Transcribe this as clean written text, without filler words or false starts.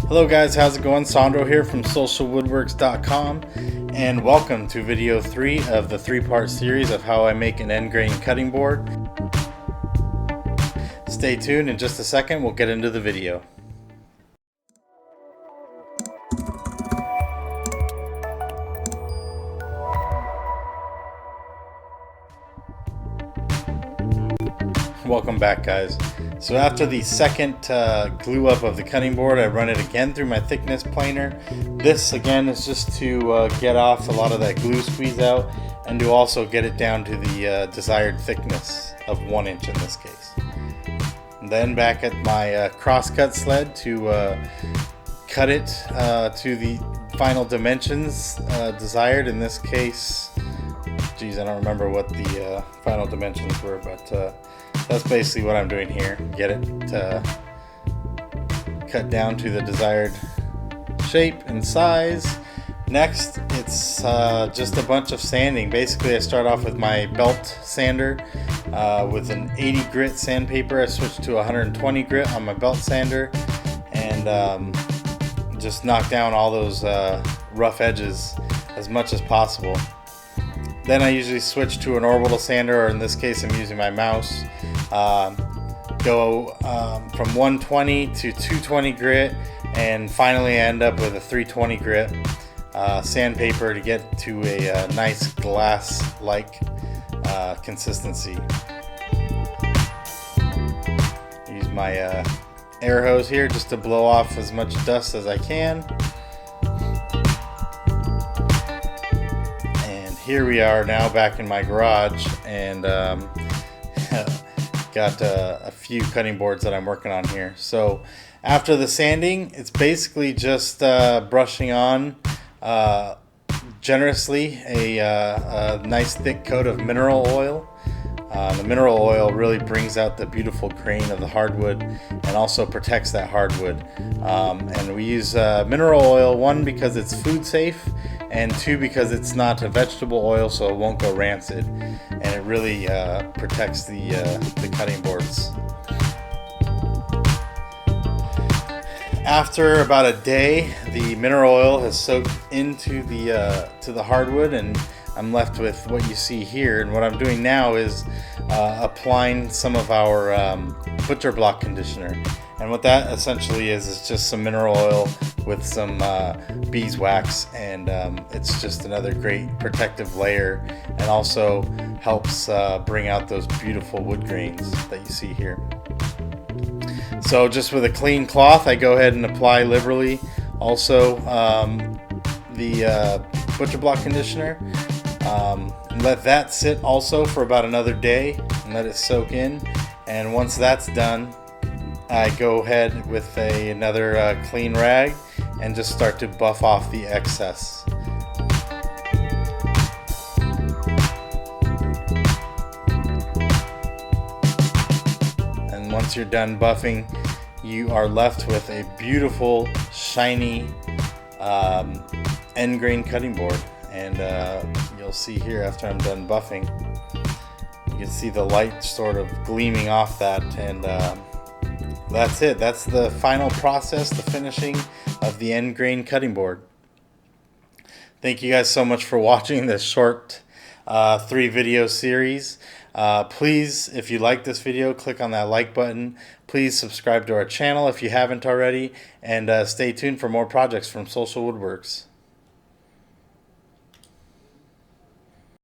Hello guys, how's it going? Sandro here from socialwoodworks.com, and welcome to video 3 of the 3-part series of how I make an end grain cutting board. Stay tuned. In just a second we'll get into the video. Welcome back guys. So after the second glue up of the cutting board, I run it again through my thickness planer. This again is just to get off a lot of that glue squeeze out and to also get it down to the desired thickness of 1 inch in this case. And then back at my crosscut sled to cut it to the final dimensions desired. In this case, geez, I don't remember what the final dimensions were, but that's basically what I'm doing here. Get it cut down to the desired shape and size. Next, it's just a bunch of sanding. Basically, I start off with my belt sander with an 80 grit sandpaper. I switched to 120 grit on my belt sander and just knock down all those rough edges as much as possible. Then I usually switch to an orbital sander, or in this case I'm using my mouse. Go from 120 to 220 grit, and finally I end up with a 320 grit sandpaper to get to a nice glass-like consistency. Use my air hose here just to blow off as much dust as I can. Here we are now back in my garage, and got a few cutting boards that I'm working on here. So after the sanding, it's basically just brushing on generously a nice thick coat of mineral oil. The mineral oil really brings out the beautiful grain of the hardwood and also protects that hardwood. And we use mineral oil, 1 because it's food safe, and 2 because it's not a vegetable oil, so it won't go rancid, and it really protects the cutting boards. After about a day, the mineral oil has soaked into the hardwood, and I'm left with what you see here. And what I'm doing now is applying some of our butcher block conditioner. And what that essentially is just some mineral oil with some beeswax, and it's just another great protective layer, and also helps bring out those beautiful wood grains that you see here. So just with a clean cloth, I go ahead and apply liberally also the butcher block conditioner. Let that sit also for about another day and let it soak in. And once that's done, I go ahead with another clean rag and just start to buff off the excess. And once you're done buffing, you are left with a beautiful, shiny end grain cutting board. And you'll see here after I'm done buffing, you can see the light sort of gleaming off that, and that's it. That's the final process, the finishing of the end grain cutting board. Thank you guys so much for watching this short 3 video series. Please, if you like this video, click on that like button. Please subscribe to our channel if you haven't already, and stay tuned for more projects from Social Woodworks.